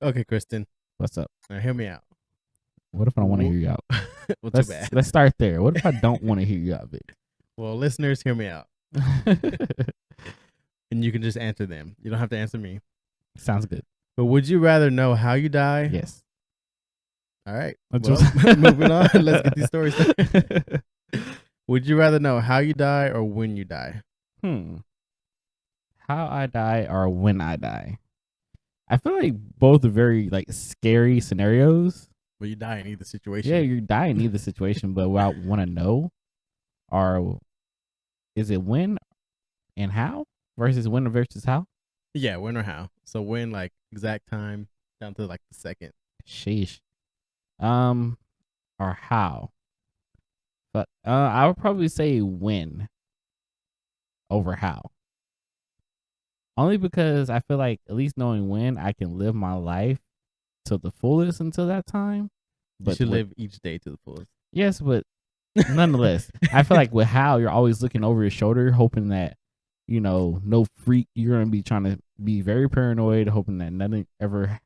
Okay, Kristen. What's up? Now hear me out. What if I don't want to hear you out? Well, too Let's bad. let's start there. What if I don't want to hear you out, Well, listeners, hear me out, Vic? and you can just answer them. You don't have to answer me. Sounds good. But would you rather know how you die? Yes. All right. Let's Well, just- moving on. Let's get these stories started. Would you rather know how you die or when you die? How I die or when I die? I feel like both are very like scary scenarios. Well, you die in either situation. Yeah, you're dying in either situation, but what I want to know are is it when and how versus when versus how? Yeah, when or how. So when, like exact time down to like the second. Sheesh. Or how? But I would probably say when over how. Only because I feel like at least knowing when I can live my life to the fullest until that time. You But should live each day to the fullest. yes, but nonetheless, I feel like with how you're always looking over your shoulder, hoping that no freak. You're gonna be trying to be very paranoid, hoping that nothing ever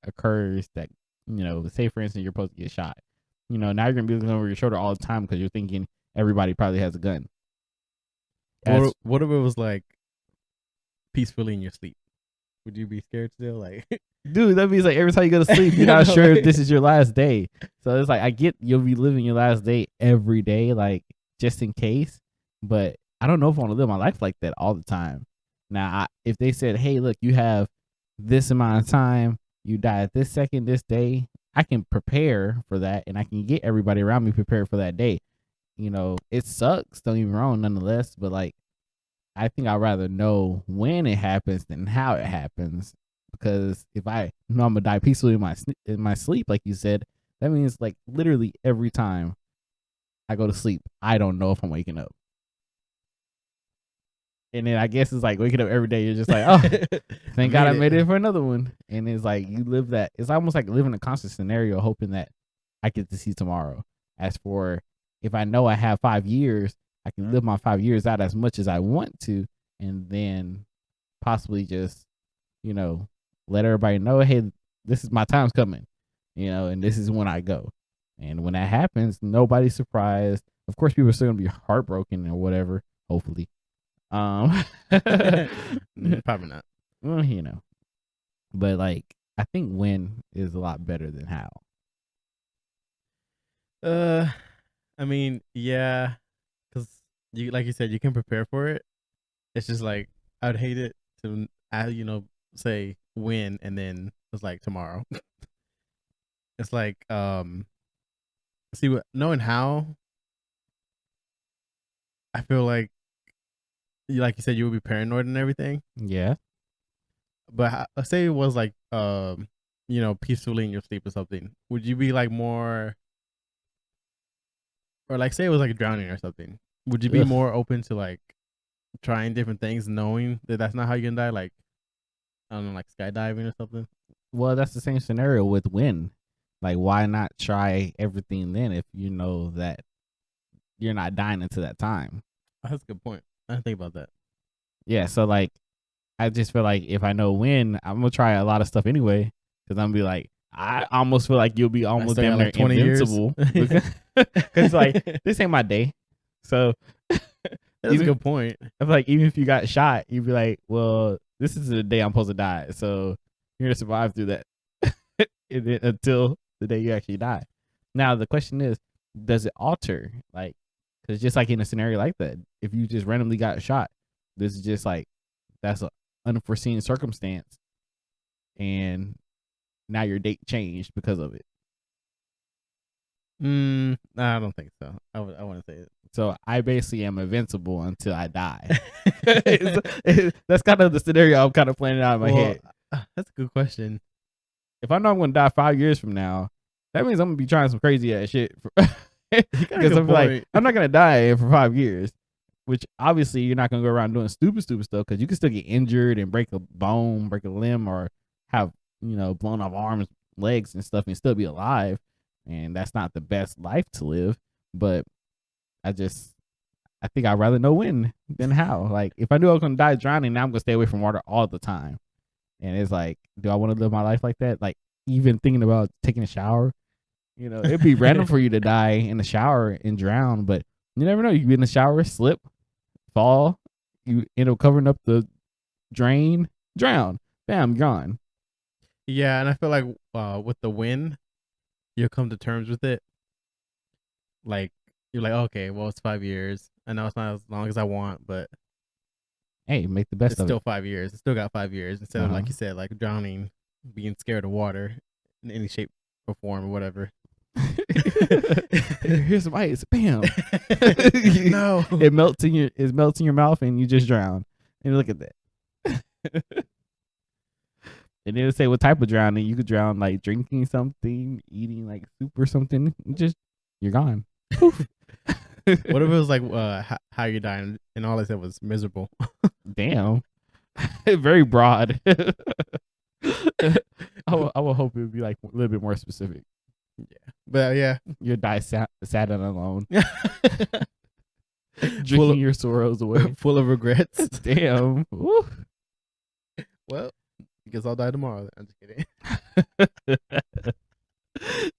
occurs. That say for instance, you're supposed to get shot. Now you're gonna be looking over your shoulder all the time because you're thinking everybody probably has a gun. Or what if it was like peacefully in your sleep? Would you be scared still? Like, dude, that means like every time you go to sleep, you're not sure if this is your last day. So it's like I get you'll be living your last day every day, like just in case. But I don't know if I want to live my life like that all the time. Now, if they said, "Hey, look, you have this amount of time, you die at this second, this day," I can prepare for that, and I can get everybody around me prepared for that day. It sucks. Don't get me wrong, nonetheless. But like, I think I'd rather know when it happens than how it happens. Because if I know I'm gonna die peacefully in my sleep, like you said, that means like literally every time I go to sleep, I don't know if I'm waking up. And then I guess it's like waking up every day. You're just like, oh, thank God I made it for another one. And it's like you live that. It's almost like living a constant scenario, hoping that I get to see tomorrow. As for if I know I have 5 years, I can live my 5 years out as much as I want to, and then possibly just, let everybody know, hey, this is my time's coming, and this is when I go. And when that happens, nobody's surprised. Of course, people are still gonna be heartbroken or whatever. Hopefully, probably not. Well, but like I think when is a lot better than how. I mean, yeah, because like you said, you can prepare for it. It's just like I'd hate it to, say when and then it's like tomorrow. It's like see, knowing how, I feel like you said, you would be paranoid and everything. Yeah. But let's say it was like peacefully in your sleep or something. Would you be like more, or like say it was like drowning or something? Would you be more open to like trying different things, knowing that that's not how you're gonna die? Like, I don't know, like skydiving or something. Well, that's the same scenario with when. Like, why not try everything then if you know that you're not dying until that time? Oh, that's a good point. I didn't think about that. Yeah, so like, I just feel like if I know when, I'm gonna try a lot of stuff anyway. Because I'm gonna be like, I almost feel like you'll be almost damn near 20 invincible. Because like, this ain't my day. So that's a good point. I feel like even if you got shot, you'd be like, well, this is the day I'm supposed to die. So you're gonna survive through that until the day you actually die. Now the question is, does it alter? Like, because just like in a scenario like that, if you just randomly got shot, this is just like that's an unforeseen circumstance, and now your date changed because of it. I don't think so. I want to say it. So I basically am invincible until I die. That's kind of the scenario I'm kind of planning out in my head. That's a good question. If I know I'm going to die 5 years from now, that means I'm going to be trying some crazy ass shit. Because I'm like, I'm not going to die for 5 years, which obviously you're not going to go around doing stupid stuff because you can still get injured and break a bone, break a limb, or have, blown off arms, legs and stuff and still be alive. And that's not the best life to live. But I think I'd rather know when than how. Like, if I knew I was going to die drowning, now I'm going to stay away from water all the time. And it's like, do I want to live my life like that? Like, even thinking about taking a shower. You know, it'd be random for you to die in the shower and drown, but you never know. You could be in the shower, slip, fall, you end up covering up the drain, drown, bam, gone. Yeah, and I feel like with the wind, you'll come to terms with it. Like you're like, okay, well, it's 5 years. I know it's not as long as I want, but Hey, make the best it's of still it. 5 years. It's still got 5 years instead of Uh-huh. like you said, like drowning, being scared of water in any shape or form or whatever. Here's some ice, bam. No. It melts in your mouth and you just drown. And look at that. And then say what type of drowning. You could drown like drinking something, eating like soup or something. Just you're gone. Poof. What if it was like how you dying and all I said was miserable? Damn. Very broad. I will hope it would be like a little bit more specific. Yeah. But yeah. You die sad and alone. Full Drinking of, your sorrows away. full of regrets. Damn. Woo. Well, I guess I'll die tomorrow. I'm just kidding.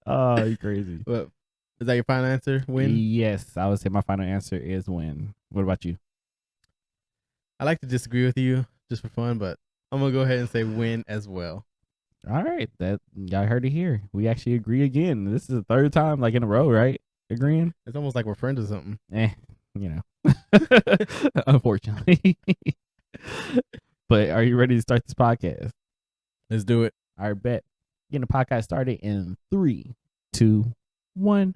Oh, you crazy. But is that your final answer? Win? Yes, I would say my final answer is win. What about you? I like to disagree with you just for fun, but I'm gonna go ahead and say win as well. All right, that y'all heard it here. We actually agree again. This is the third time, like in a row, right? Agreeing. It's almost like we're friends or something. You know, unfortunately. But are you ready to start this podcast? Let's do it. All right, bet. Getting the podcast started in 3, 2, 1.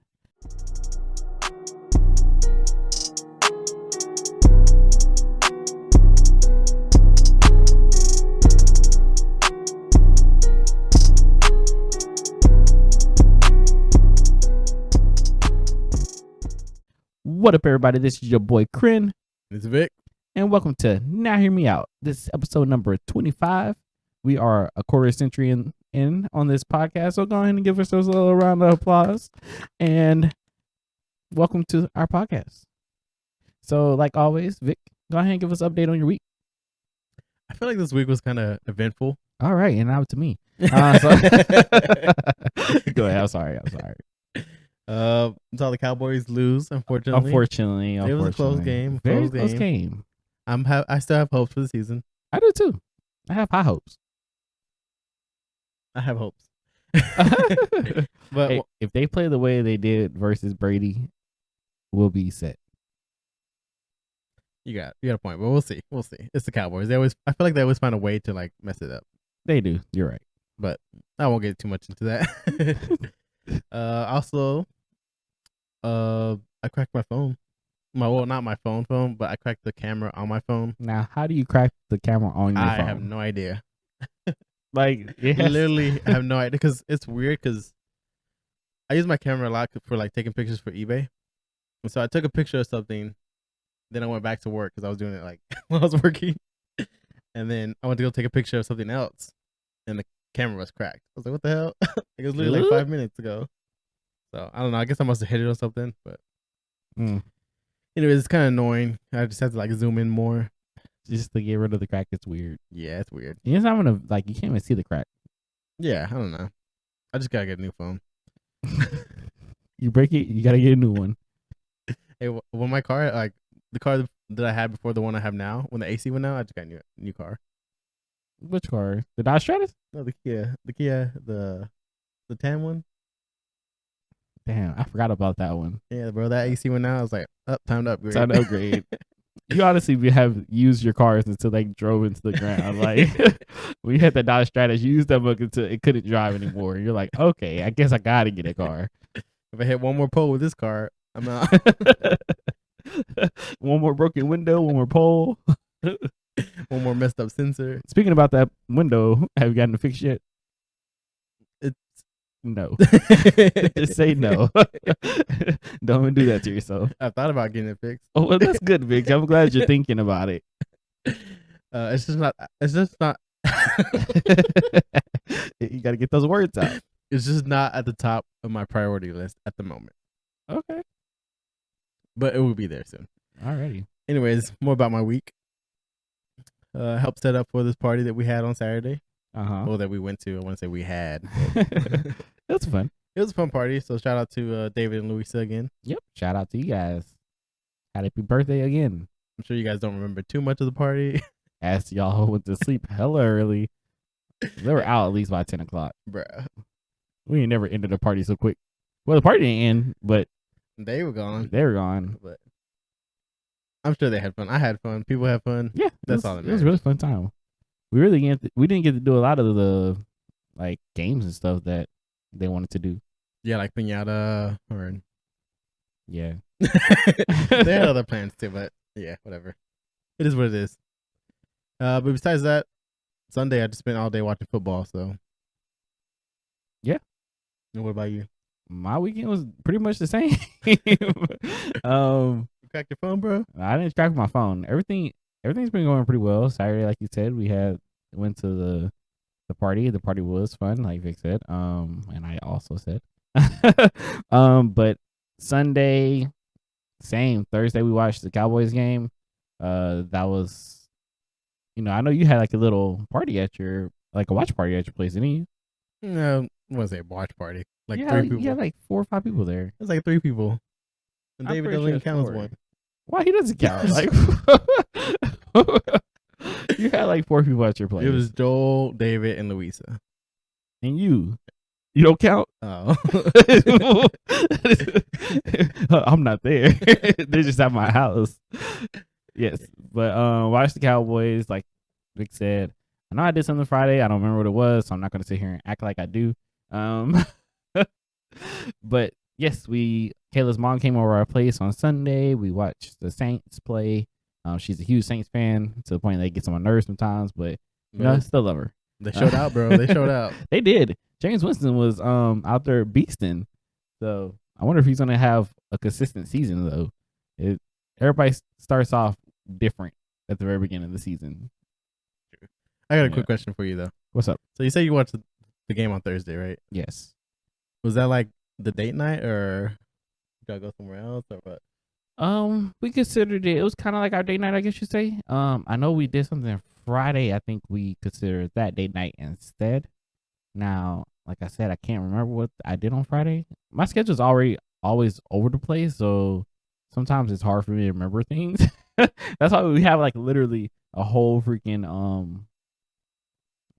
What up, everybody? This is your boy Kryn, It's Vic. and welcome to Now Hear Me Out. This is episode number 25. We are a quarter century in on this podcast, so go ahead and give ourselves a little round of applause. And welcome to our podcast. So, like always, Vic, go ahead and give us an update on your week. I feel like this week was kind of eventful. All right, and now to me. Go ahead. I'm sorry. Saw the Cowboys lose, unfortunately. Unfortunately, It was a close game. Very close game. I still have hopes for the season. I do too. I have high hopes. I have hopes. But hey, if they play the way they did versus Brady, we'll be set. You got a point, but we'll see. It's the Cowboys. I feel like they always find a way to like mess it up. They do. You're right. But I won't get too much into that. Also, I cracked my phone. Not my phone, but I cracked the camera on my phone. Now, how do you crack the camera on your phone? I have no idea. Like, Literally, I have no idea because it's weird because I use my camera a lot for like taking pictures for eBay. And so I took a picture of something, then I went back to work because I was doing it like while I was working. And then I went to go take a picture of something else, and the camera was cracked. I was like, "What the hell?" It was literally like 5 minutes ago. So I don't know. I guess I must have hit it or something. But anyways, it's kind of annoying. I just have to like zoom in more just to get rid of the crack. It's weird. Yeah, it's weird. It's not gonna like you can't even see the crack. Yeah, I don't know. I just gotta get a new phone. You break it, you gotta get a new one. Hey, when my car, like the car that I had before the one I have now, when the AC went out, I just got a new car. Which car? The Dodge Stratus? No, the Kia, the tan one. Damn, I forgot about that one. Yeah, bro, that AC went out. I was like, time to upgrade. Time to upgrade. You honestly have used your cars until they drove into the ground. Like when you had the Dodge Stratus, you used that book until it couldn't drive anymore. You're like, okay, I guess I gotta get a car. If I hit one more pole with this car, I'm out. One more broken window, one more pole. One more messed up sensor. Speaking about that window, have you gotten it fixed yet? It's no. Just say no. Don't even do that to yourself. I thought about getting it fixed. Oh, well, that's good, Vic. I'm glad you're thinking about it. It's just not. You got to get those words out. It's just not at the top of my priority list at the moment. Okay. But it will be there soon. Alrighty. Anyways, more about my week. Helped set up for this party that we had on Saturday. Well, that we went to. I want to say we had. It was fun. It was a fun party. So shout out to David and Louisa again. Yep. Shout out to you guys. Happy birthday again. I'm sure you guys don't remember too much of the party. As y'all went to sleep hella early. They were out at least by 10 o'clock. Bruh. We ain't never ended a party so quick. Well, the party didn't end, but they were gone. But I'm sure they had fun. I had fun. People had fun. Yeah, that's all that matters. It was a really fun time. We didn't get to do a lot of the like games and stuff that they wanted to do. Yeah, like piñata or yeah. They had other plans too, but yeah, whatever. It is what it is. But besides that, Sunday I just spent all day watching football. So yeah. And what about you? My weekend was pretty much the same. You cracked your phone, bro? I didn't crack my phone. Everything's been going pretty well. Saturday, like you said, went to the party. The party was fun, like Vic said. And I also said. But Sunday, same. Thursday we watched the Cowboys game. That was, I know you had like a little party a watch party at your place, didn't you? No, I want to say a watch party. Like yeah, 3 people. You had like 4 or 5 people there. It was like 3 people. And I'm David pretty doesn't even sure count it's as 4. one. Why he doesn't count? Like, you had like 4 people at your place. It was Joel, David, and Louisa. And you don't count? Oh. I'm not there. They're just at my house. Yes. But watch the Cowboys, like Vic said. I know I did something Friday. I don't remember what it was, so I'm not going to sit here and act like I do. But yes, Kayla's mom came over our place on Sunday. We watched the Saints play. She's a huge Saints fan to the point that it gets on my nerves sometimes, but I still love her. They showed out, bro. They showed out. They did. James Winston was out there beasting. So I wonder if he's gonna have a consistent season though. Everybody starts off different at the very beginning of the season. I got a quick question for you though. What's up? So you say you watched the game on Thursday, right? Yes. Was that like the date night, or did y'all go somewhere else, or what? We considered it. It was kind of like our date night, I guess you'd say. I know we did something Friday. I think we considered that date night instead. Now, like I said, I can't remember what I did on Friday. My schedule's always over the place, so sometimes it's hard for me to remember things. That's why we have like literally a whole freaking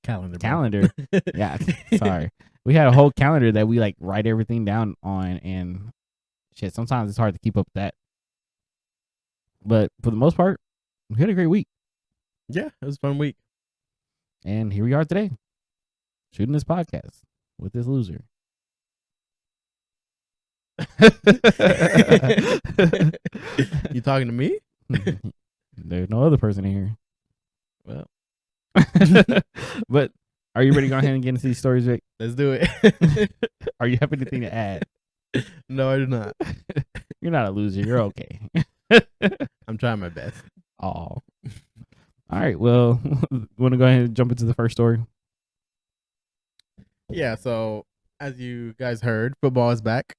calendar. Yeah, sorry. We had a whole calendar that we like write everything down on, and shit, sometimes it's hard to keep up with that. But for the most part, we had a great week. Yeah, it was a fun week. And here we are today, shooting this podcast with this loser. You talking to me? There's no other person in here. Well. But are you ready to go ahead and get into these stories, Vic? Let's do it. Are you have anything to add? No, I do not. You're not a loser. You're okay. I'm trying my best. Oh. All right. Well, want to go ahead and jump into the first story? Yeah. So, as you guys heard, football is back.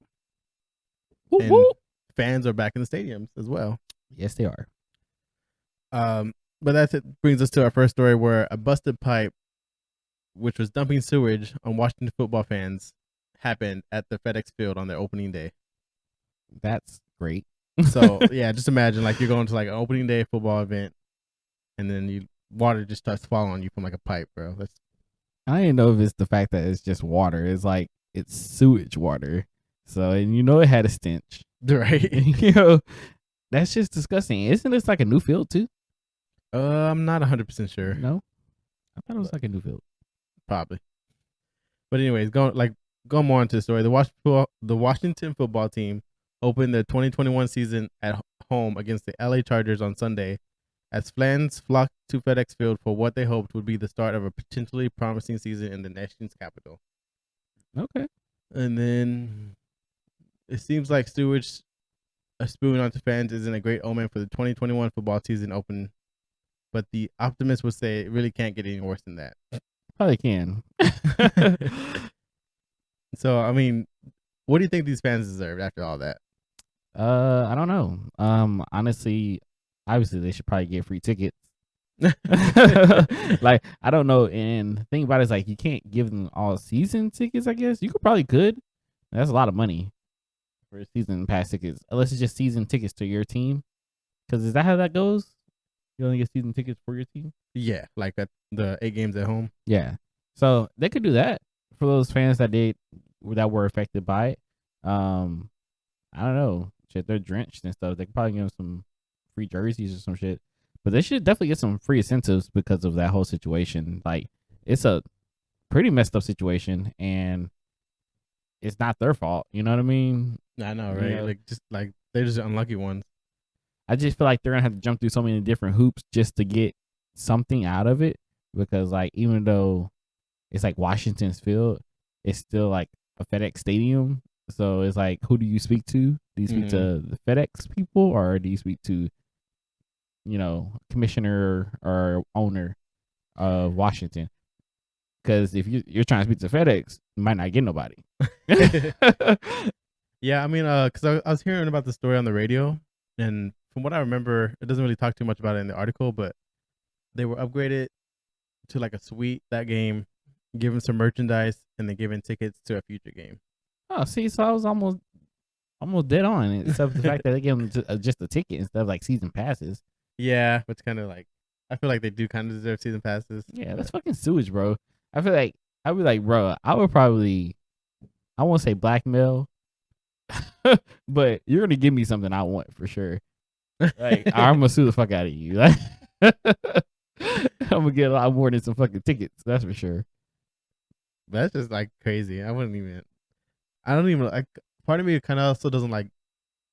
Whoop, and whoop. Fans are back in the stadiums as well. Yes, they are. But that's it. Brings us to our first story, where a busted pipe, which was dumping sewage on Washington football fans, happened at the FedEx Field on their opening day. That's great. So yeah, just imagine like you're going to like an opening day football event, and then water just starts falling on you from like a pipe, bro. I didn't know if it's the fact that it's just water. It's like it's sewage water. So and it had a stench, right? That's just disgusting. Isn't this like a new field too? I'm not 100% sure. No, I thought it was like a new field. Probably. But anyways, going more into the story. The Washington football team opened their 2021 season at home against the LA Chargers on Sunday, as fans flocked to FedEx Field for what they hoped would be the start of a potentially promising season in the nation's capital. Okay. And then it seems like sewage spewing onto fans isn't a great omen for the 2021 football season open, but the optimist would say it really can't get any worse than that. Probably can. So, I mean, what do you think these fans deserve after all that? I don't know. Honestly, obviously they should probably get free tickets. Like I don't know. And the thing about it is like you can't give them all season tickets. I guess you could. That's a lot of money for season pass tickets, unless it's just season tickets to your team. Because is that how that goes? You only get season tickets for your team. Yeah, like at the 8 games at home. Yeah, so they could do that for those fans that were affected by it. I don't know. Shit, they're drenched and stuff. They could probably give them some free jerseys or some shit. But they should definitely get some free incentives because of that whole situation. Like, it's a pretty messed up situation, and it's not their fault. You know what I mean? I know, right? You know, Like just like they're just unlucky ones. I just feel like they're gonna have to jump through so many different hoops just to get something out of it. Because like, even though it's like Washington's field, it's still like a FedEx Stadium. So it's like, who do you speak to? Do you speak to the FedEx people, or do you speak to, commissioner or owner of Washington? Because if you're trying to speak to FedEx, you might not get nobody. Yeah, I mean, because I was hearing about the story on the radio, and from what I remember, it doesn't really talk too much about it in the article, but they were upgraded to like a suite that game, given some merchandise, and then given tickets to a future game. Oh, see, so I was almost dead on, except for the fact that they give them just a ticket instead of like season passes. Yeah, which kind of like I feel like they do kind of deserve season passes. Yeah, that's fucking sewage, bro. I feel like I'd be like, bro, I would probably, I won't say blackmail, but you're gonna give me something I want for sure. Like, I'm gonna sue the fuck out of you. Like, I'm gonna get a lot more than some fucking tickets. That's for sure. That's just like crazy. I don't even like. Part of me kind of also doesn't like.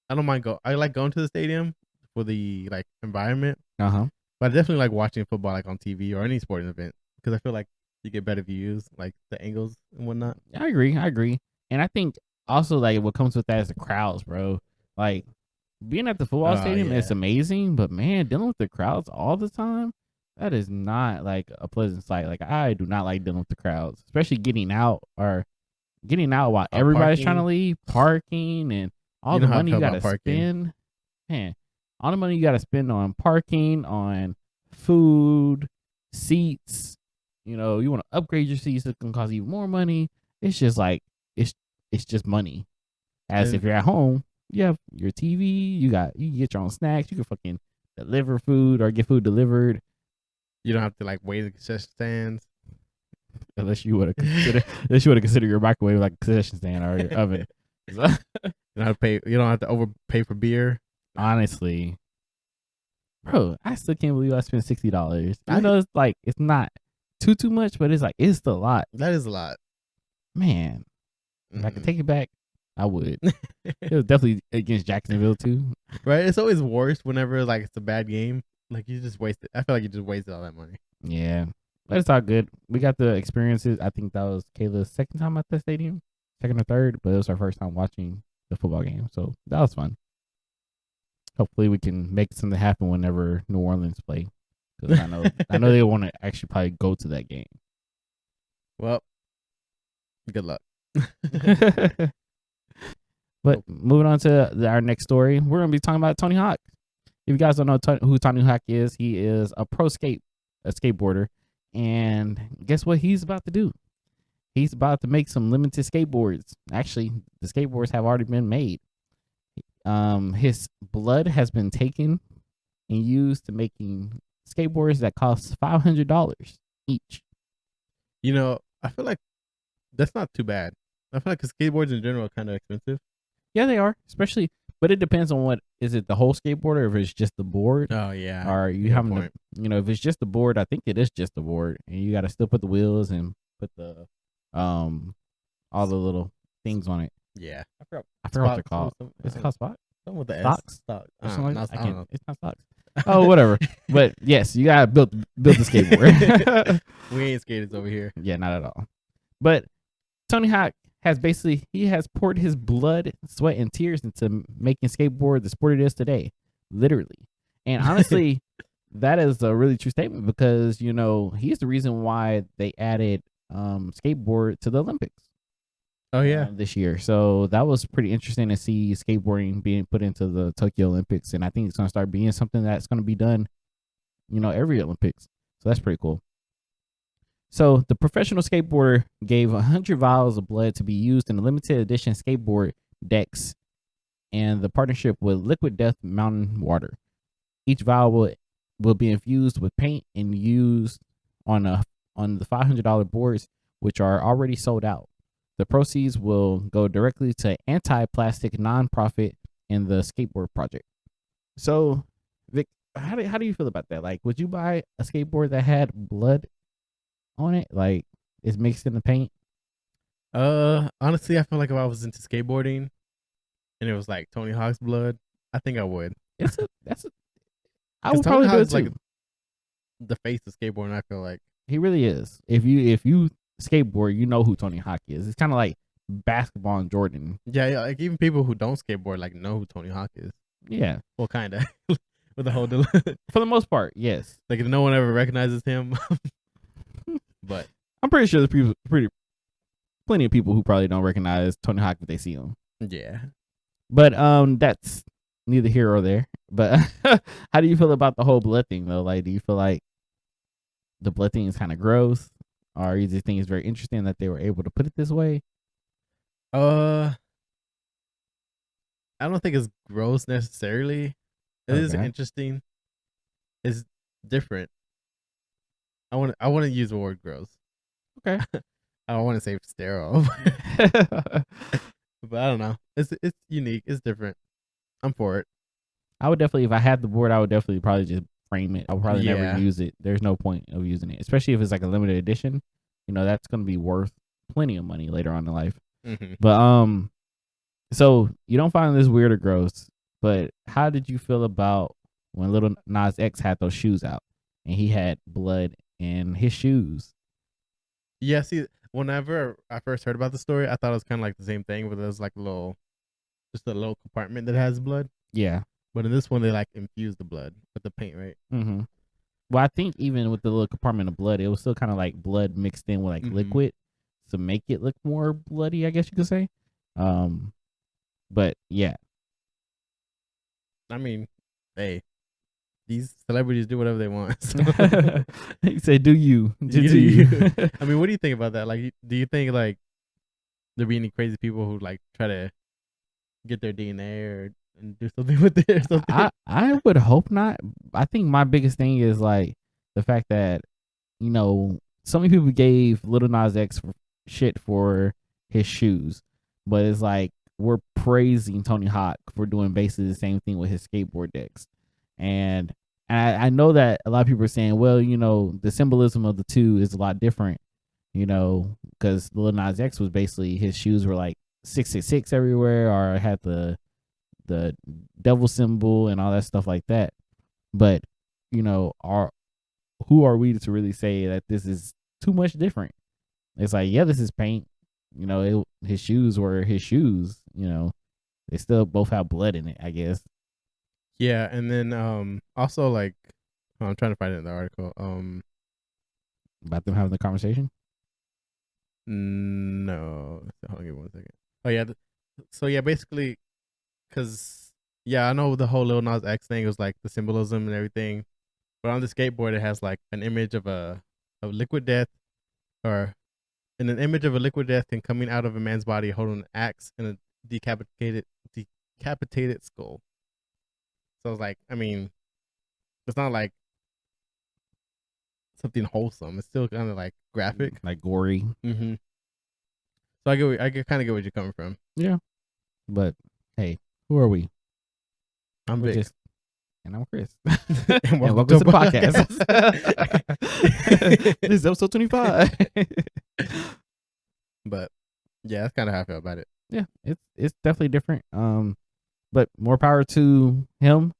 I don't mind go. I like going to the stadium for the like environment, But I definitely like watching football like on TV or any sporting event because I feel like you get better views, like the angles and whatnot. I agree. And I think also like what comes with that is the crowds, bro. Like being at the football stadium is Yeah. amazing, but man, dealing with the crowds all the time, that is not like a pleasant sight. Like I do not like dealing with the crowds, especially getting out while everybody's trying to Parking. leave, parking and all You know the how I money feel you about gotta parking. spend. Man, all the money you gotta spend on parking, on food, seats. You want to upgrade your seats, it can cost even more money. It's just like it's just money. As if And you're at home, you have your TV, you can get your own snacks, you can fucking deliver food or get food delivered. you don't have to like wait in the concession stands. Unless you would have considered your microwave like a concession stand or your oven. So, You don't have to pay. You don't have to overpay for beer. honestly, bro, I still can't believe I spent $60. Even I though it's like it's not too much, but it's like it's still a lot. That is a lot. Man, if I could Mhm. take it back, I would. It was definitely against Jacksonville too. Right? It's always worse whenever like it's a bad game. Like you just wasted. I feel like you just wasted all that money. Yeah. But it's all good. We got the experiences. I think that was Kayla's second time at the stadium, second or third, but it was our first time watching the football game. So that was fun. Hopefully we can make something happen whenever New Orleans play. Because I know they want to actually probably go to that game. Well, good luck. But moving on to our next story, we're going to be talking about Tony Hawk. If you guys don't know who Tony Hawk is, he is a skateboarder. And guess what he's about to do? He's about to make some limited skateboards. Actually, the skateboards have already been made. His blood has been taken and used to making skateboards that cost $500 each. I feel like that's not too bad. I feel like skateboards in general are kind of expensive. Yeah, they are, especially, but it depends on what is it, the whole skateboard, or if it's just the board, Oh yeah, or you having to, if it's just the board, I think it is just the board, and you got to still put the wheels and put the all the little things on it. Yeah, I forgot what they're called. Is it called spot? Something with the Stocks? Stock. Or something like that? I can't. know. It's not stocks. Oh, whatever. But yes, you gotta build the skateboard. We ain't skaters over here. Yeah, not at all. But Tony Hawk has poured his blood, sweat, and tears into making skateboard the sport it is today, literally. And honestly, that is a really true statement because he's the reason why they added skateboard to the Olympics. Oh yeah, this year. So that was pretty interesting to see skateboarding being put into the Tokyo Olympics, and I think it's going to start being something that's going to be done every Olympics. So that's pretty cool. So the professional skateboarder gave 100 vials of blood to be used in a limited edition skateboard decks and the partnership with Liquid Death Mountain Water. Each vial will be infused with paint and used on the $500 boards, which are already sold out. The proceeds will go directly to anti-plastic nonprofit in the skateboard project. So, Vic, how do you feel about that? Like, would you buy a skateboard that had blood on it? Like, it's mixed in the paint? Honestly, I feel like if I was into skateboarding and it was like Tony Hawk's blood, I think I would. I Because would Tony probably do it Hawk's too. like the face of skateboarding. I feel like He really is. If you skateboard, you know who Tony Hawk is. It's kind of like basketball and Jordan. yeah, like even people who don't skateboard like know who Tony Hawk is. Yeah, Well, kind of with the whole for the most part, yes. like if no one ever recognizes him, but I'm pretty sure there's plenty of people who probably don't recognize Tony Hawk if they see him. yeah. But that's neither here or there. But how do you feel about the whole blood thing though? Like, do you feel like the blood thing is kind of gross, or you just think it's very interesting that they were able to put it this way? I don't think it's gross necessarily. It is Okay. interesting. It's different. I want to use the word gross. Okay. I don't want to say sterile, but I don't know. It's unique. It's different. I'm for it. I would definitely, if I had the board, I would definitely probably just frame it. I would probably never Yeah. use it. There's no point of using it, especially if it's like a limited edition. That's going to be worth plenty of money later on in life. Mm-hmm. But so you don't find this weird or gross, but how did you feel about when Little Nas X had those shoes out and he had blood in his shoes? Yeah. See, whenever I first heard about the story, I thought it was kind of like the same thing, but there's like just a little compartment that has blood. Yeah. But in this one, they like infuse the blood with the paint, right? Mm-hmm. Well, I think even with the little compartment of blood, it was still kind of like blood mixed in with like liquid to make it look more bloody, I guess you could say. But yeah. I mean, hey, these celebrities do whatever they want. So. He said, "Do you? Do You- you?" I mean, what do you think about that? Like, do you think like there be any crazy people who like try to get their DNA and do something with it or something? I would hope not. I think my biggest thing is like the fact that so many people gave Little Nas X shit for his shoes, but it's like we're praising Tony Hawk for doing basically the same thing with his skateboard decks, and I know that a lot of people are saying, well, the symbolism of the two is a lot different, because Little Nas X was basically his shoes were like 666 everywhere, or had the devil symbol and all that stuff like that. But who are we to really say that this is too much different? It's like, yeah, this is paint. His shoes were his shoes. They still both have blood in it, I guess. Yeah, and then also like I'm trying to find it in the article. About them having the conversation. No, hold on, give me 1 second. Oh yeah, so yeah, basically, cause yeah, I know the whole Lil Nas X thing was like the symbolism and everything, but on the skateboard it has like an image of liquid death, or in an image of a liquid death and coming out of a man's body holding an axe and a decapitated skull. So it's like, I mean, it's not like something wholesome. It's still kind of like graphic, like gory. Mm-hmm. So I kind of get where you're coming from. Yeah, but hey, who are we? I'm We're Vic. And I'm Chris. And welcome to the podcast. This is episode 25. But yeah, that's kind of how I feel about it. Yeah, it's definitely different. But more power to him.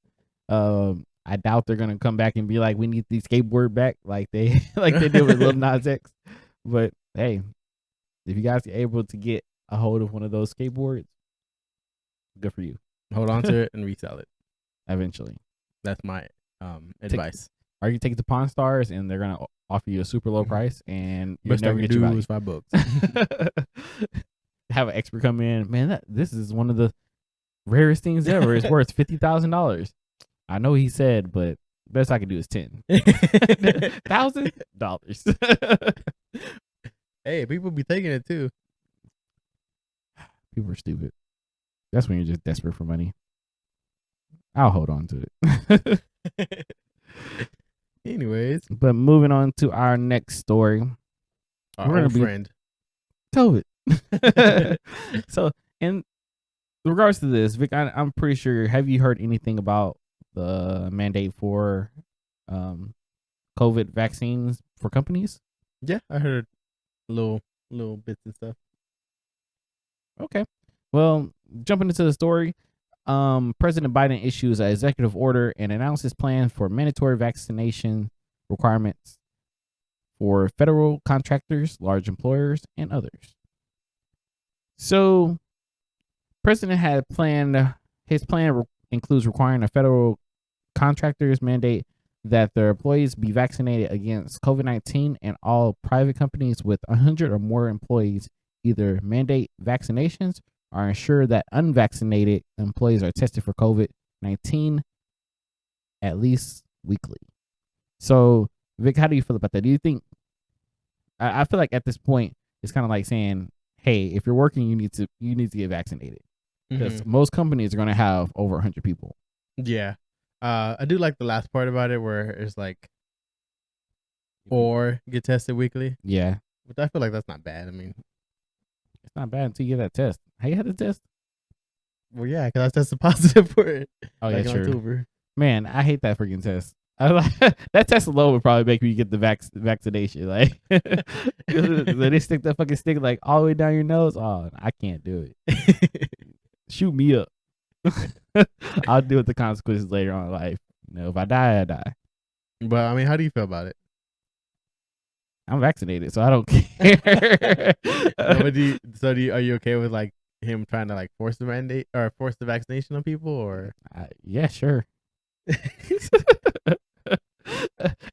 I doubt they're gonna come back and be like, we need the skateboard back, like they did with Lil Nas X. But hey, if you guys are able to get a hold of one of those skateboards, good for you. Hold on to it and resell it eventually. That's my advice. Or you take it to Pawn Stars and they're gonna offer you a super low price, and you'll Best I never can get your do value. is $5. Have an expert come in, man. This is one of the rarest things ever. It's worth $50,000. I know he said, but Best I can do is $10,000. Hey, people be taking it too. People are stupid. That's when you're just desperate for money. I'll hold on to it. Anyways, But moving on to our next story, our we're gonna old be friend. COVID. So, in regards to this, Vic, I'm pretty sure. Have you heard anything about the mandate for COVID vaccines for companies? Yeah, I heard little bits and stuff. Okay. Well, jumping into the story, President Biden issues an executive order and announces plans for mandatory vaccination requirements for federal contractors, large employers, and others. So, President had planned his plan includes requiring a federal contractors mandate that their employees be vaccinated against COVID-19, and all private companies with 100 or more employees either mandate vaccinations or ensure that unvaccinated employees are tested for COVID-19 at least weekly. So, Vic, how do you feel about that? Do you think? I feel like at this point it's kind of like saying, "Hey, if you're working, you need to get vaccinated," because most companies are going to have over 100 people. Yeah. I do like the last part about it where it's like, or get tested weekly. Yeah. But I feel like that's not bad. I mean, it's not bad until you get that test. How you had the test? Well, yeah, because I tested positive for it. Oh, yeah, in sure. October. Man, I hate that freaking test. That test alone would probably make me get the vaccination. Like, they stick that fucking stick like all the way down your nose. Oh, I can't do it. Shoot me up. I'll deal with the consequences later on in life. If I die, I die. But I mean, how do you feel about it? I'm vaccinated, so I don't care. Are you okay with like him trying to like force the mandate or force the vaccination on people, or? Yeah, sure.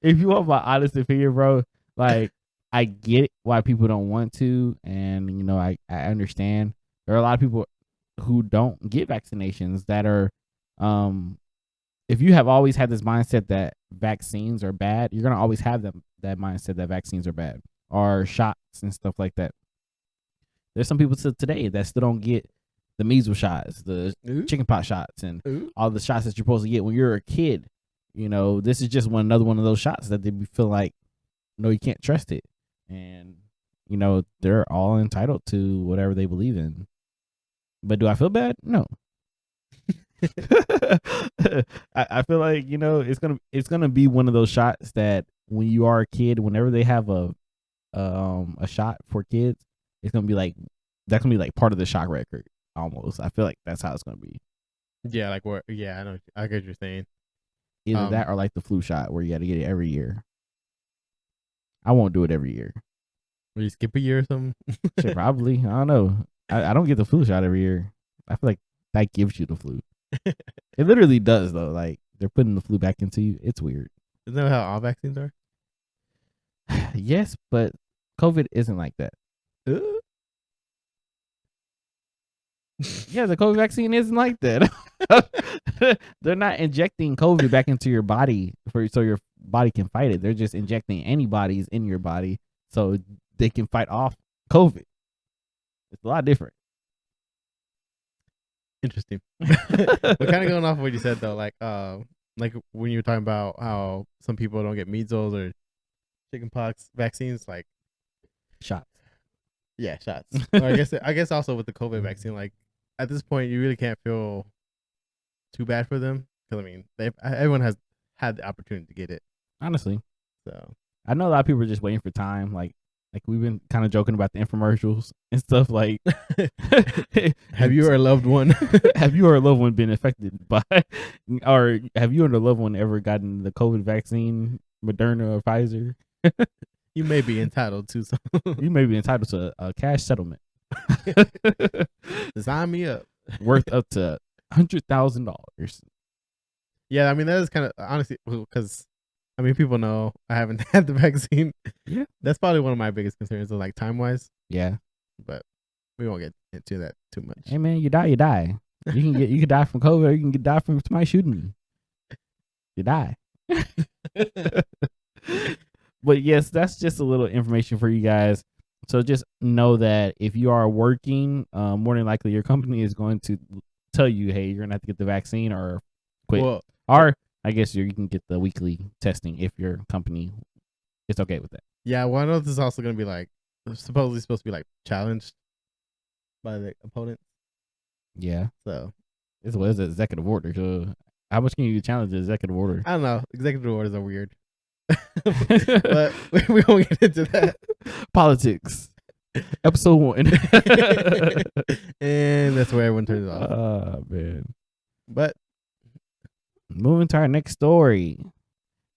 If you want my honest opinion, bro, like I get why people don't want to, and I understand. There are a lot of people who don't get vaccinations that are if you have always had this mindset that vaccines are bad, you're gonna always have that mindset that vaccines are bad or shots and stuff like that. There's some people today that still don't get the measles shots, the chickenpox shots, and all the shots that you're supposed to get when you're a kid. This is just another one of those shots that they feel like, no, you can't trust it. And, they're all entitled to whatever they believe in. But do I feel bad? No. I feel like, it's gonna be one of those shots that when you are a kid, whenever they have a shot for kids, it's gonna be like, that's gonna be like part of the shock record almost. I feel like that's how it's gonna be. Yeah, like what? Yeah, I get what you're saying. Either that or like the flu shot where you got to get it every year. I won't do it every year. Will you skip a year or something? Shit, probably. I don't know. I don't get the flu shot every year. I feel like that gives you the flu. It literally does though. Like they're putting the flu back into you. It's weird. Isn't that how all vaccines are? Yes, but COVID isn't like that. Yeah, the COVID vaccine isn't like that. They're not injecting COVID back into your body so your body can fight it. They're just injecting antibodies in your body so they can fight off COVID. It's a lot different. Interesting. But kind of going off of what you said though, like when you were talking about how some people don't get measles or chickenpox vaccines, like shots. Yeah, shots. I guess also with the COVID vaccine, like at this point, you really can't feel too bad for them because I mean, everyone has had the opportunity to get it. Honestly, so I know a lot of people are just waiting for time. Like we've been kind of joking about the infomercials and stuff. Like, have you or a loved one? Have you or a loved one been affected by, or have you and a loved one ever gotten the COVID vaccine, Moderna or Pfizer? You may be entitled to some. You may be entitled to a cash settlement. Sign me up. Worth up to $100,000. Yeah, I mean that is kind of honestly because I mean people know I haven't had the vaccine. Yeah, that's probably one of my biggest concerns, like time wise. Yeah, but we won't get into that too much. Hey man, you die, you die. You can die from COVID, or you can die from somebody shooting you. You die. But yes, that's just a little information for you guys. So just know that if you are working, more than likely your company is going to tell you, hey, you're gonna have to get the vaccine or quit. Well, Or I guess you can get the weekly testing if your company is okay with that. yeah. Well, I know this is also gonna be like supposedly supposed to be like challenged by the opponent. Yeah, So this was an executive order. So how much can you challenge the executive order? I don't know. Executive orders are weird, but we won't get into that. Politics, episode 1. And that's where everyone turns off. Oh man. But Moving to our next story.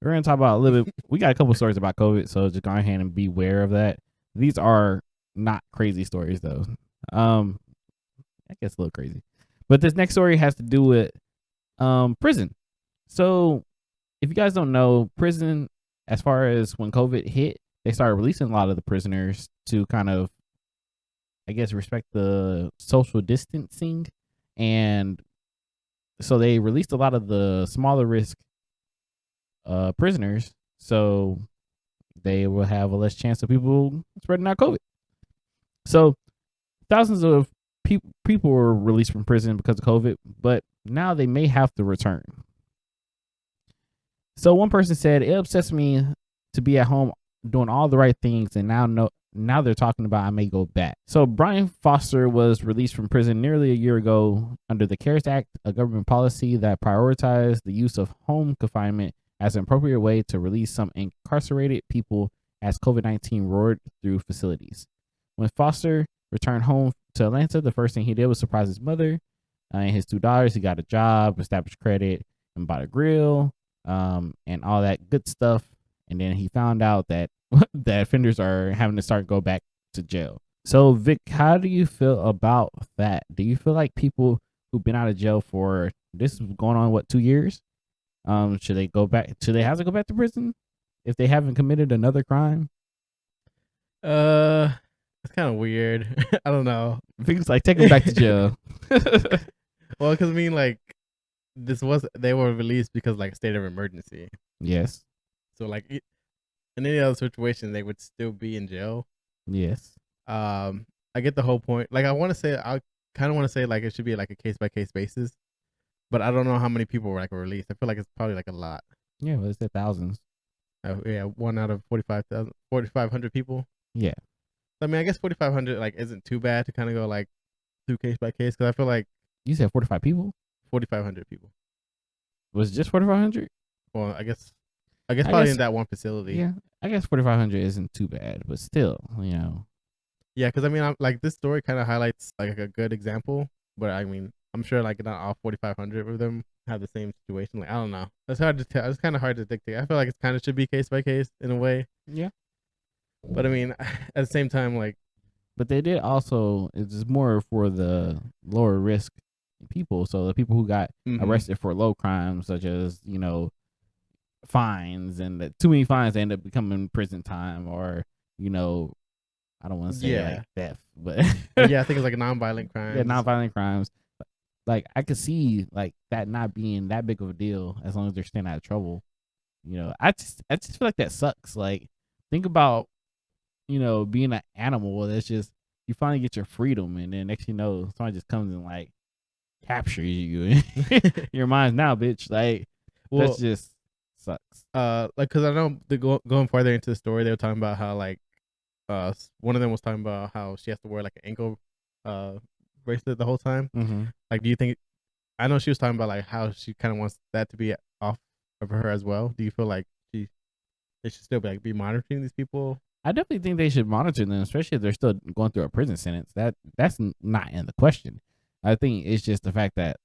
We're gonna talk about a little bit. We got a couple stories about COVID, so just go ahead and be aware of that. These are not crazy stories though. I guess a little crazy. But this next story has to do with prison. So if you guys don't know, prison, as far as when COVID hit, they started releasing a lot of the prisoners to kind of, I guess, respect the social distancing. And so they released a lot of the smaller risk prisoners. So they will have a less chance of people spreading out COVID. So thousands of people were released from prison because of COVID, but now they may have to return. So one person said, it upsets me to be at home doing all the right things, and now they're talking about I may go back. So Brian Foster was released from prison nearly a year ago under the CARES Act, a government policy that prioritized the use of home confinement as an appropriate way to release some incarcerated people as COVID-19 roared through facilities. When Foster returned home to Atlanta, the first thing he did was surprise his mother and his 2 daughters. He got a job, established credit, and bought a grill, and all that good stuff. And then he found out that that offenders are having to go back to jail. So Vic, how do you feel about that? Do you feel like people who've been out of jail for this is going on 2 years? Should they go back? Should they have to go back to prison if they haven't committed another crime? it's kind of weird. I don't know. Vic's like, take them back to jail. Well, because I mean, like, they were released because like state of emergency. Yes. So like in any other situation, they would still be in jail. Yes. I get the whole point. Like, I kind of want to say like it should be like a case by case basis, but I don't know how many people were like released. I feel like it's probably like a lot. Yeah, well, it's thousands. Yeah, 1 out of 4,500 people. Yeah. I mean, I guess 4,500 like isn't too bad to kind of go like through case by case because I feel like You said 45 people? 4,500 people. Was it just 4,500? Well, I guess probably in that one facility. Yeah, I guess 4,500 isn't too bad, but still, you know. Yeah, because I mean, I'm like this story kind of highlights like a good example, but I mean, I'm sure like not all 4,500 of them have the same situation. Like, I don't know. It's hard to tell. It's kind of hard to dictate. I feel like it kind of should be case by case in a way. Yeah. But I mean, at the same time, like, But they did also, it's more for the lower risk people. So the people who got arrested for low crimes, such as, you know, fines and too many fines, they end up becoming prison time, or, you know, I don't want to say like theft, but yeah, I think it's like nonviolent crimes. Yeah, nonviolent crimes. Like I could see like that not being that big of a deal as long as they're staying out of trouble. You know, I just feel like that sucks. Like think about, you know, being an animal that's just you finally get your freedom, and then next you know somebody just comes and like captures you. Your mind's now, bitch. Like that just sucks. Like because I know going farther into the story, they were talking about how like one of them was talking about how she has to wear like an ankle bracelet the whole time. Like, do you think? I know she was talking about like how she kind of wants that to be off of her as well. Do you feel like they should still be monitoring these people? I definitely think they should monitor them, especially if they're still going through a prison sentence. That's not in the question. I think it's just the fact that,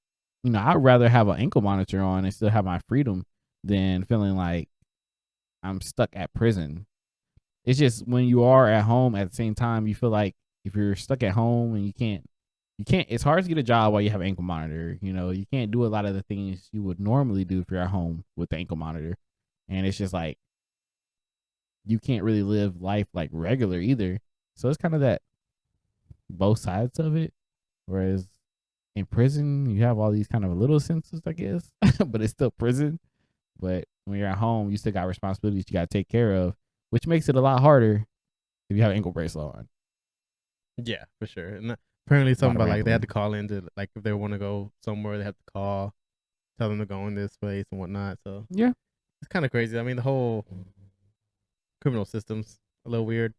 you know, I'd rather have an ankle monitor on and still have my freedom than feeling like I'm stuck at prison. It's just when you are at home at the same time, you feel like if you're stuck at home and you can't, it's hard to get a job while you have an ankle monitor. You know, you can't do a lot of the things you would normally do if you're at home with the ankle monitor. And it's just like, you can't really live life like regular either. So it's kind of that both sides of it. Whereas in prison, you have all these kind of little senses, I guess, but it's still prison. But when you're at home, you still got responsibilities you got to take care of, which makes it a lot harder if you have an ankle bracelet on. Yeah, for sure. And apparently something about like they rambling. had to call in to like if they want to go somewhere, they have to call, tell them to go in this place and whatnot. So Yeah, it's kind of crazy. I mean, the whole criminal system's a little weird,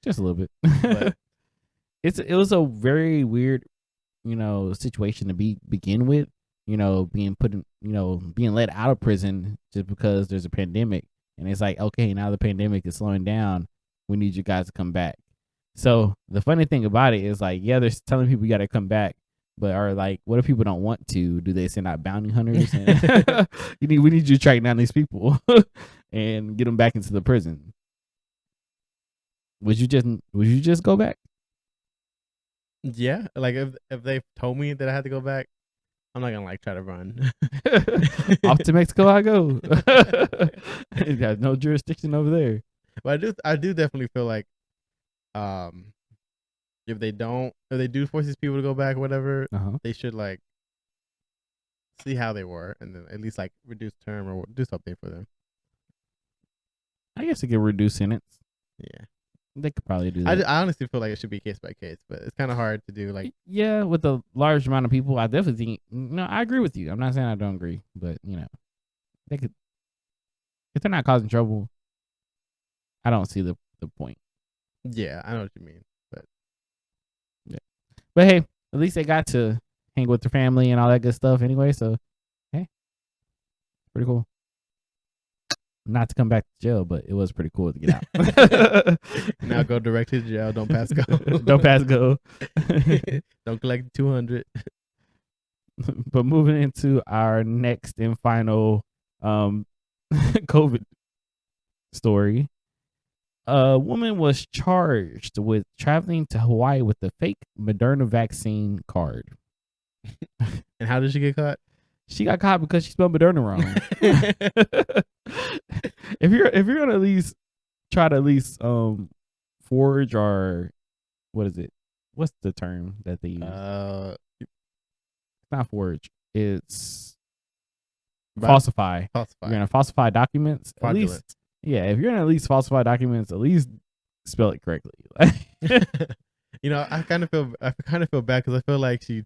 just a little bit. but It was a very weird, situation to begin with. Being put in, being let out of prison just because there's a pandemic, and it's like, okay, now the pandemic is slowing down. We need you guys to come back. So the funny thing about it is like, yeah, they're telling people you got to come back, but are like, what if people don't want to? Do they send out bounty hunters? And we need you to track down these people and get them back into the prison. Would you just go back? yeah, like if they told me that I had to go back, I'm not gonna like try to run. Off to Mexico I go. There's no jurisdiction over there. But I do definitely feel like, if they do force these people to go back, whatever, they should like see how they were, and then at least like reduce term or do something for them. I guess it could reduce sentence. Yeah, they could probably do that. I honestly feel like it should be case by case, but it's kind of hard to do. Like, yeah, with a large amount of people, I definitely think. No, I agree with you. I'm not saying I don't agree, but they could, if they're not causing trouble. I don't see the point. Yeah, I know what you mean, but yeah. But hey, at least they got to hang with their family and all that good stuff anyway. So hey, pretty cool. Not to come back to jail, but it was pretty cool to get out. Now go directly to jail. Don't pass go. Don't pass go. Don't collect 200. But moving into our next and final COVID story. A woman was charged with traveling to Hawaii with a fake Moderna vaccine card. And how did she get caught? She got caught because she spelled Moderna wrong. If you're gonna at least try to forge, or what is it? What's the term that they use? It's not forge. It's falsify. You're gonna falsify documents. Fraudulent. At least, yeah. If you're gonna at least falsify documents, at least spell it correctly. I kind of feel bad because I feel like she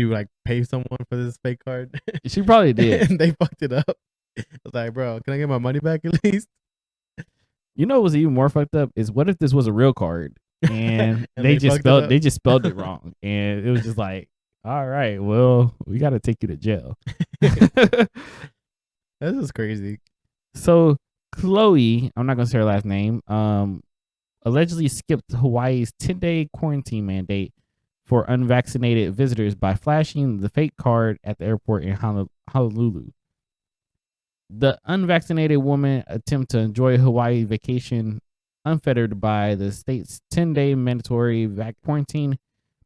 like paid someone for this fake card. She probably did. And they fucked it up. I was like, bro, can I get my money back at least? What was even more fucked up is, what if this was a real card and, they just spelled it wrong, and it was just like, all right, well, we got to take you to jail. This is crazy. So Chloe, I'm not gonna say her last name, allegedly skipped Hawaii's 10-day quarantine mandate for unvaccinated visitors by flashing the fake card at the airport in Honolulu. The unvaccinated woman attempted to enjoy a Hawaii vacation unfettered by the state's 10-day mandatory quarantine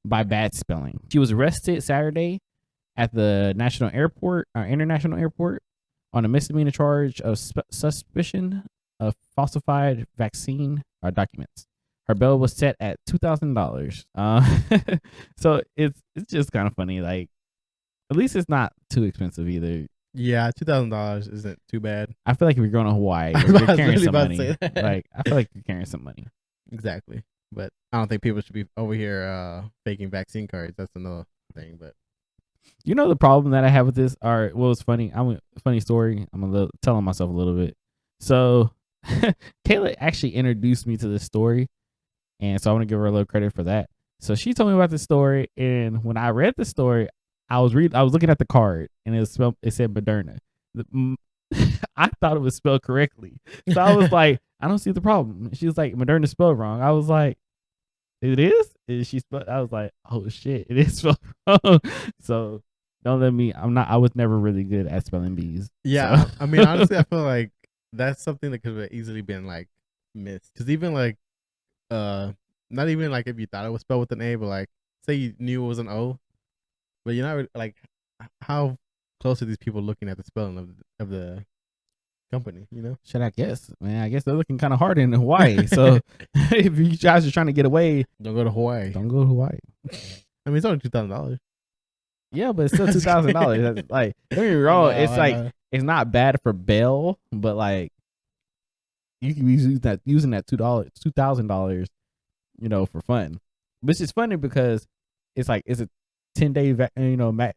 by bad spelling. She was arrested Saturday at the international airport on a misdemeanor charge of suspicion of falsified vaccine documents. Her bail was set at $2,000. So it's just kind of funny. Like, at least it's not too expensive either. Yeah, $2,000 isn't too bad. I feel like if you're going to Hawaii, you're carrying some money. Like, I feel like you're carrying some money. Exactly. But I don't think people should be over here faking vaccine cards. That's another thing. But the problem that I have with this, it's funny. Funny story. I'm telling myself a little bit. So Kayla actually introduced me to this story, and so I want to give her a little credit for that. So she told me about this story, and when I read the story, I was looking at the card, and it said Moderna. I thought it was spelled correctly, so I was like, I don't see the problem. She was like, Moderna spelled wrong. I was like, it is? I was like, oh shit, it is spelled wrong. So don't let me. I was never really good at spelling bees. Yeah, so. I mean, honestly, I feel like that's something that could have easily been like missed. Because even like, not even like if you thought it was spelled with an A, but like say you knew it was an O, but you're not like, how close are these people looking at the spelling of the company? Should I guess, man? I guess they're looking kind of hard in Hawaii. So if you guys are trying to get away, don't go to Hawaii. Don't go to Hawaii. I mean, it's only $2,000. Yeah, but it's still $2,000. Like, don't get me wrong. It's like it's not bad for bail, but like you can be using that $2,000, for fun. Which is funny because it's like it's a 10-day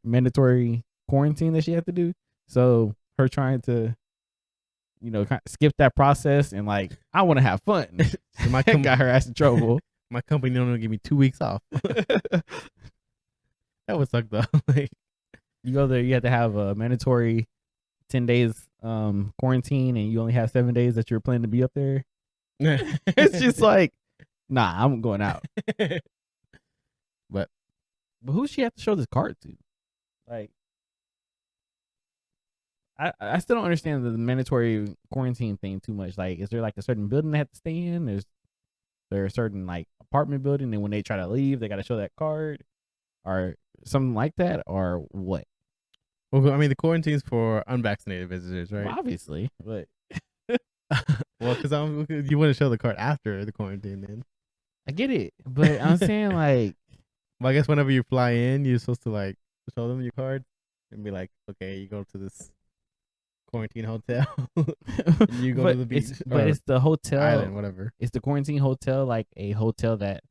mandatory quarantine that she had to do. So her trying to kind of skip that process and like I want to have fun. So got her ass in trouble. My company don't give me 2 weeks off. That would suck though. Like, you go there, you have to have a mandatory 10 days quarantine, and you only have 7 days that you're planning to be up there. It's just like, nah, I'm going out. But who she have to show this card to? Like, I still don't understand the mandatory quarantine thing too much. Like, is there like a certain building they have to stay in? Is there a certain like apartment building, and when they try to leave, they got to show that card, or something like that, or what? well, I mean, the quarantine's for unvaccinated visitors, right? Well, obviously, but well, because you want to show the card after the quarantine, then. I get it, but I'm saying like, well, I guess whenever you fly in, you're supposed to like show them your card and be like, okay, you go to this quarantine hotel. You go to the beach, but it's the hotel island, whatever. It's the quarantine hotel, like a hotel that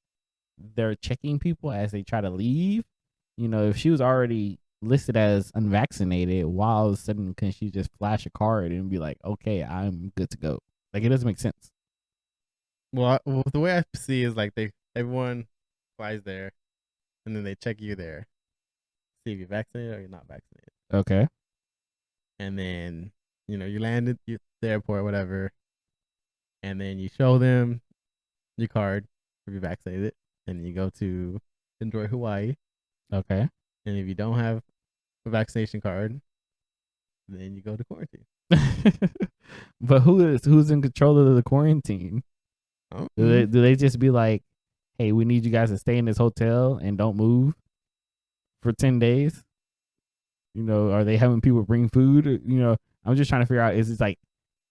they're checking people as they try to leave. If she was already listed as unvaccinated, why all of a sudden can she just flash a card and be like, okay, I'm good to go? Like, it doesn't make sense. Well, the way I see is like everyone flies there, and then they check you there, see if you're vaccinated or you're not vaccinated. Okay. And then you land at the airport, whatever, and then you show them your card if you're vaccinated, and then you go to enjoy Hawaii. Okay. And if you don't have a vaccination card, then you go to quarantine. But who's in control of the quarantine? Do they just be like, hey, we need you guys to stay in this hotel and don't move for 10 days? Are they having people bring food? I'm just trying to figure out, is it like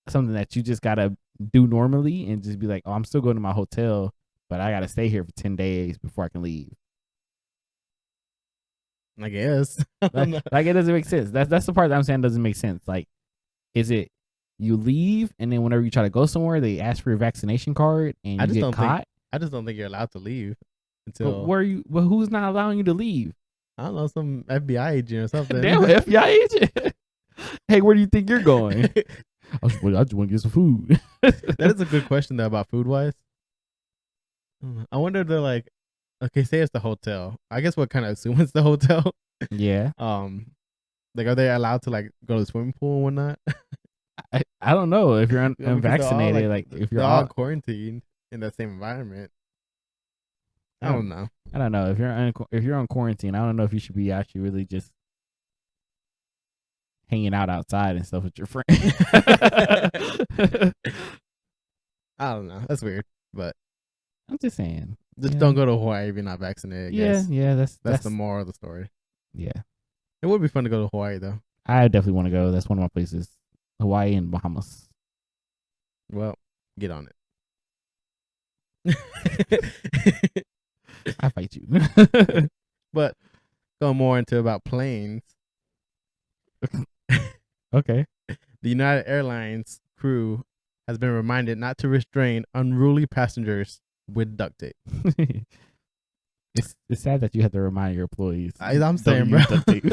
something that you just gotta do normally and just be like, oh, I'm still going to my hotel, but I gotta stay here for 10 days before I can leave? I guess. Like, it doesn't make sense. That's the part that I'm saying doesn't make sense. Like, is it you leave and then whenever you try to go somewhere, they ask for your vaccination card and you get caught? I just don't think you're allowed to leave until. But who's not allowing you to leave? I don't know, some FBI agent or something. Damn, FBI agent. Hey, where do you think you're going? I just want to get some food. That is a good question though about food wise. I wonder if they're like, okay, say it's the hotel. I guess what kind of assume it's the hotel. Yeah. Like, are they allowed to like go to the swimming pool and whatnot? I don't know if you're unvaccinated. Like if you're all quarantined in that same environment. I don't know. I don't know if you're on quarantine. I don't know if you should be actually really just hanging out outside and stuff with your friends. I don't know. That's weird, but I'm just saying. Just don't go to Hawaii if you're not vaccinated. I guess. Yeah. That's the moral of the story. Yeah. It would be fun to go to Hawaii though. I definitely want to go. That's one of my places. Hawaii and Bahamas. Well, get on it. I fight you. But go more into about planes. Okay. The United Airlines crew has been reminded not to restrain unruly passengers with duct tape. It's sad that you have to remind your employees. I'm saying, bro. Duct tape.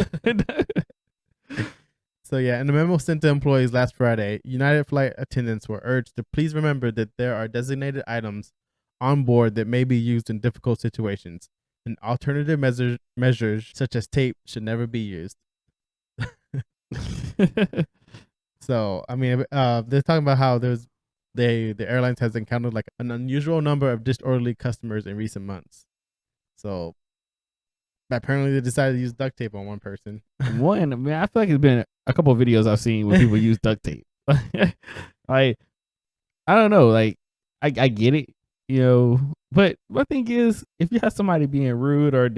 So yeah, in a memo sent to employees last Friday, United flight attendants were urged to please remember that there are designated items on board that may be used in difficult situations, and alternative measures such as tape should never be used. So I mean, they're talking about how the airlines has encountered like an unusual number of disorderly customers in recent months. So apparently they decided to use duct tape on one person. I mean, I feel like it's been a couple of videos I've seen where people use duct tape. Like, I don't know. Like, I get it, but my thing is, if you have somebody being rude or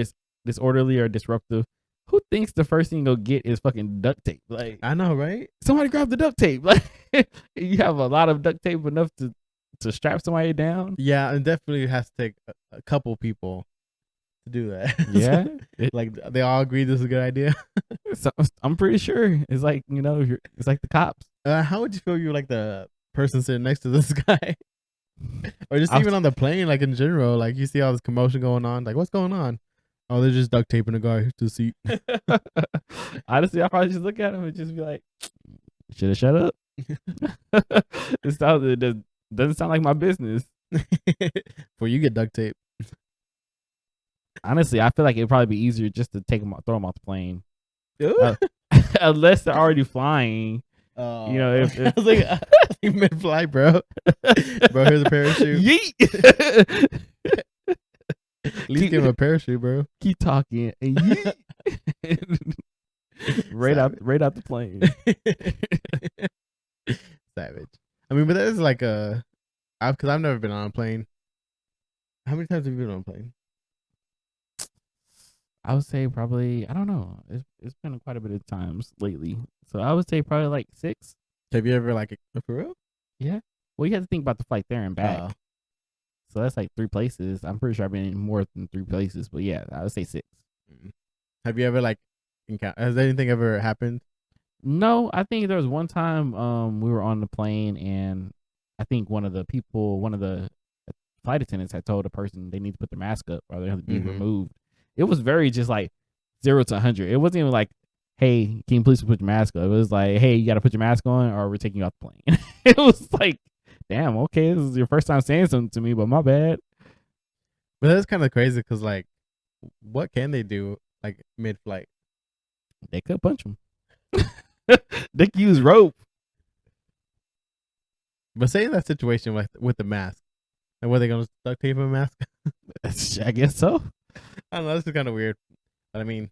disorderly or disruptive, who thinks the first thing you'll get is fucking duct tape? Like, I know, right? Somebody grab the duct tape. Like, you have a lot of duct tape enough to strap somebody down. Yeah, and definitely has to take a couple people to do that. Yeah. Like they all agree this is a good idea. So, I'm pretty sure it's like it's like the cops. How would you feel you're like the person sitting next to this guy, or just I even was, on the plane, like in general, like you see all this commotion going on, like what's going on? Oh, they're just duct taping the guy to the seat. honestly, I probably just look at him and just be like, should have shut up. Doesn't sound like my business. Before you get duct tape. Honestly, I feel like it'd probably be easier just to throw them off the plane, Ooh. unless they're already flying. Oh, If I was like, mid flight, bro. Bro, here's a parachute. Yeet. At least give him a parachute, bro. Keep talking and yeet. right out the plane. Savage. I mean, but that is like because I've never been on a plane. How many times have you been on a plane? I would say probably, I don't know. It's been quite a bit of times lately, so I would say probably like 6. Have you ever like for real? Yeah. Well, you have to think about the flight there and back. So that's like 3 places. I'm pretty sure I've been in more than 3 places, but yeah, I would say 6. Have you ever like has anything ever happened? No, I think there was one time we were on the plane, and I think one of the flight attendants had told a person they need to put their mask up or they're going to be removed. It was very just like 0 to 100. It wasn't even like, hey, can you please put your mask up? It was like, hey, you got to put your mask on or we're taking you off the plane. It was like, damn, okay, this is your first time saying something to me, but my bad. But that's kind of crazy because like, what can they do like mid-flight? They could punch him. They could use rope. But say in that situation with the mask, and were they going to duct tape a mask? I guess so. I don't know. This is kind of weird. But I mean,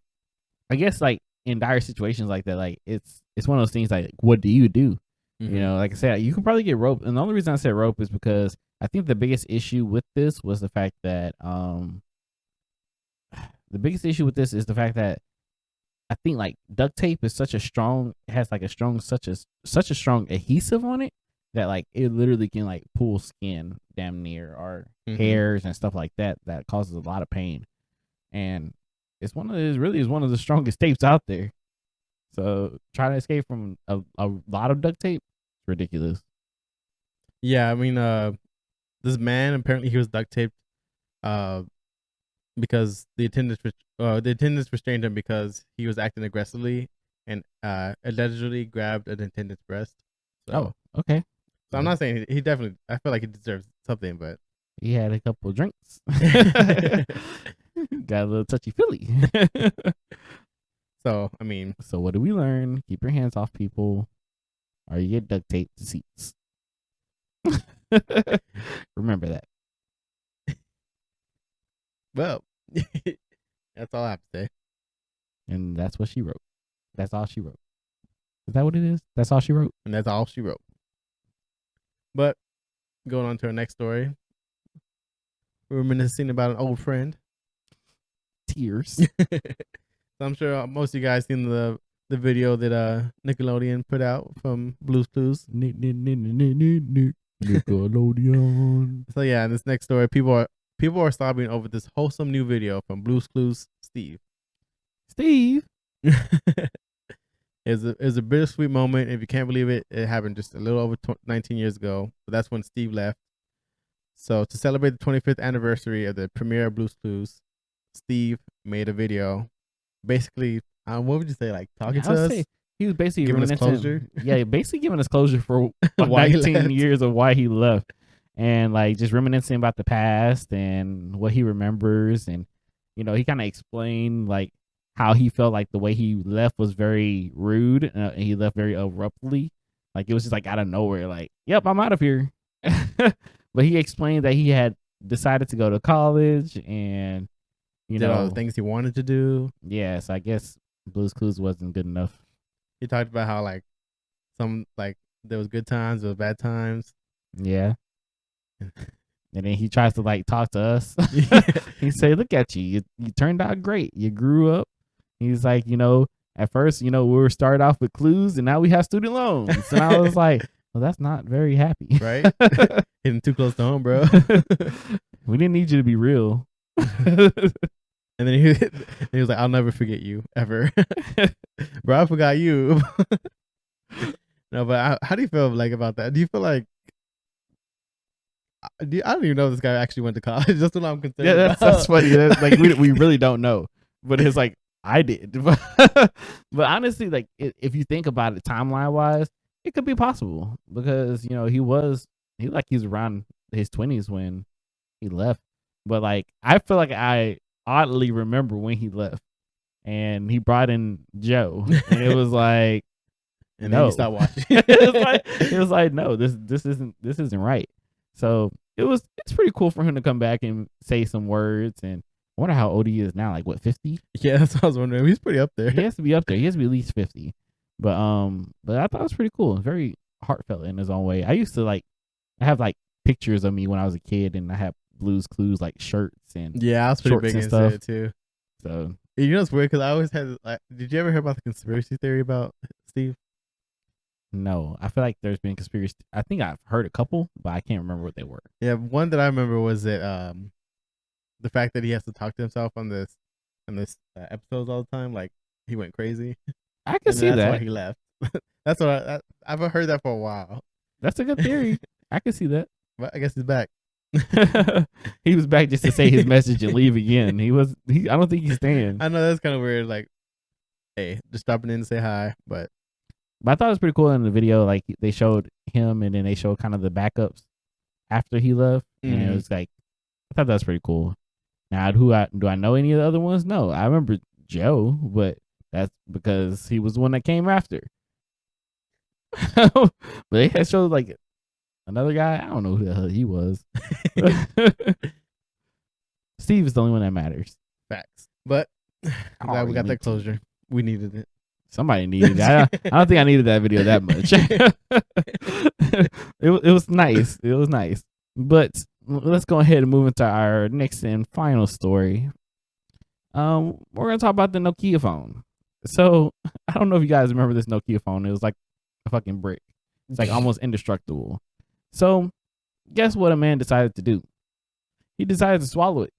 I guess like in dire situations like that, like it's one of those things like, what do you do? You know, like I said, you can probably get rope. And the only reason I said rope is because I think the biggest issue with this was the fact that I think like duct tape is such a strong such a strong adhesive on it that like it literally can like pull skin damn near or hairs and stuff like that causes a lot of pain. And it's one of the strongest tapes out there. So trying to escape from a lot of duct tape, it's ridiculous. Yeah, I mean, this man apparently he was duct taped, because the attendants restrained him because he was acting aggressively and allegedly grabbed an attendant's breast. So, okay. So I'm not saying he definitely. I feel like he deserves something, but he had a couple of drinks. Got a little touchy feely. So I mean, so what do we learn? Keep your hands off people, or you get duct taped to seats. Remember that. Well, that's all I have to say. And that's what she wrote. That's all she wrote. Is that what it is? That's all she wrote? And that's all she wrote. But going on to our next story. We're reminiscing about an old friend. Tears. So I'm sure most of you guys seen the video that Nickelodeon put out from Blue's Clues. Nickelodeon. So yeah, in this next story, people are sobbing over this wholesome new video from Blue's Clues Steve. It's a bittersweet moment. If you can't believe it, it happened just a little over 19 years ago. But that's when Steve left. So to celebrate the 25th anniversary of the premiere of Blue's Clues, Steve made a video. Basically, what would you say? Like talking to us? He was basically giving us closure. Yeah, basically giving us closure for 19 years of why he left. And like just reminiscing about the past and what he remembers. And, you know, he kind of explained like how he felt like the way he left was very rude. And he left very abruptly. Like it was just like out of nowhere. Like, yep, I'm out of here. But he explained that he had decided to go to college and, you did know, all the things he wanted to do. Yeah, so I guess Blue's Clues wasn't good enough. He talked about how like there was good times, there was bad times. Yeah. And then he tries to like talk to us. He say, look at you. You turned out great. You grew up. He's like, you know, at first, you know, we were started off with clues and now we have student loans. And I was like, well, that's not very happy. Right? Hitting too close to home, bro. We didn't need you to be real. And then he was like, "I'll never forget you ever, bro. I forgot you." No, but how do you feel like about that? Do you feel like I don't even know if this guy actually went to college. That's what I'm concerned Yeah, about. that's funny. That's, like we really don't know, but it's like I did. But honestly, like if you think about it timeline wise, it could be possible because he was around his 20s when he left. But like I feel like I oddly remember when he left, and he brought in Joe, and it was like And then you no, stop watching. it was like no, this isn't right. So it's pretty cool for him to come back and say some words. And I wonder how old he is now. Like what, 50? Yeah, that's what I was wondering. He's pretty up there. He has to be up there. He has to be at least 50. But I thought it was pretty cool. Very heartfelt in his own way. I used to I have like pictures of me when I was a kid, and I had Blue's Clues like shirts and Yeah, I was pretty big and into stuff. it too. So You know, it's weird because I always had like, did you ever hear about the conspiracy theory about Steve? no, I feel like there's been conspiracy. I think I've heard a couple, but I can't remember what they were. Yeah, one that I remember was that the fact that he has to talk to himself on this episodes all the time, like he went crazy. I can see That's why that. he left. That's what I've heard that for a while. That's a good theory. I can see that. But I guess he's back. He was back just to say his message and leave again. I don't think he's staying. I know that's kind of weird. Like, hey, just stopping in to say hi, but I thought it was pretty cool in the video. Like they showed him, and then they showed kind of the backups after he left, and it was like I thought that was pretty cool. Now, do I know any of the other ones? No, I remember Joe, but that's because he was the one that came after. But they had showed like another guy. I don't know who the hell he was. Steve is the only one that matters. Facts. But I'm glad we got that closure. We needed it. Somebody needed it. I don't think I needed that video that much. It was nice. It was nice. But let's go ahead and move into our next and final story. We're gonna talk about the Nokia phone. So I don't know if you guys remember this Nokia phone. It was like a fucking brick. It's like almost indestructible. So guess what a man decided to do? He decided to swallow it.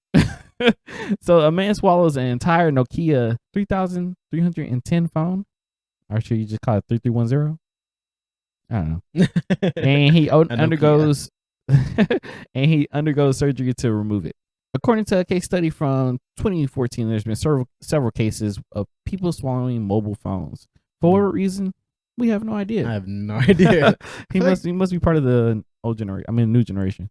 So a man swallows an entire Nokia 3310 phone. Or should you just call it 3310? I don't know. And he undergoes and he undergoes surgery to remove it. According to a case study from 2014, there's been several cases of people swallowing mobile phones. For what reason? We have no idea. I have no idea. He must be part of the old generation. I mean, new generation.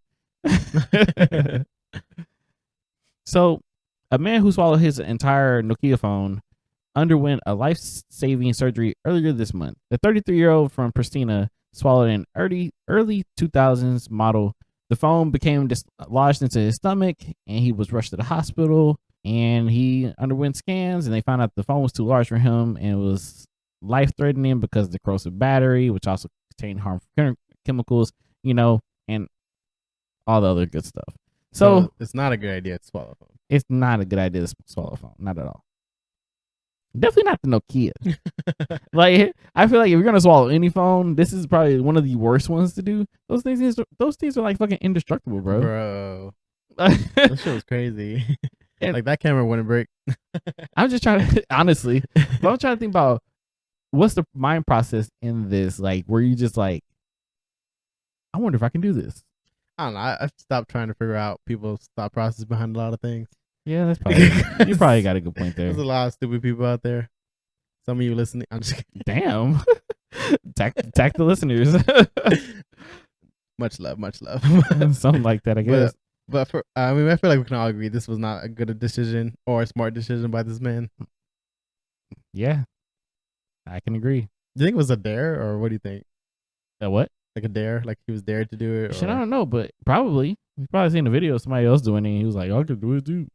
So, a man who swallowed his entire Nokia phone underwent a life-saving surgery earlier this month. The 33-year-old from Pristina swallowed an early 2000s model. The phone became lodged into his stomach, and he was rushed to the hospital. And he underwent scans, and they found out the phone was too large for him, and it was life-threatening because of the corrosive battery, which also contained harmful chemicals, and all the other good stuff. So it's not a good idea to swallow a phone. It's not a good idea to swallow a phone. Not at all. Definitely not the Nokia. Like, I feel like if you're gonna swallow any phone, this is probably one of the worst ones to do. Those things are like fucking indestructible, bro. Bro, that shit was crazy. Like that camera wouldn't break. I'm just trying to honestly, but I'm trying to think about what's the mind process in this, like where you just like, I wonder if I can do this. I don't know. I've stopped trying to figure out people's thought process behind a lot of things. Yeah, that's probably you probably got a good point there. There's a lot of stupid people out there. Some of you listening, I'm just kidding. Damn. Attack the listeners. Much love. Something like that, I guess. But I feel like we can all agree this was not a good decision or a smart decision by this man. Yeah, I can agree. Do you think it was a dare, or what do you think? A what? Like a dare? Like he was dared to do it? Shit, I don't know, but probably. He's probably seen a video of somebody else doing it, and he was like, I could do it too.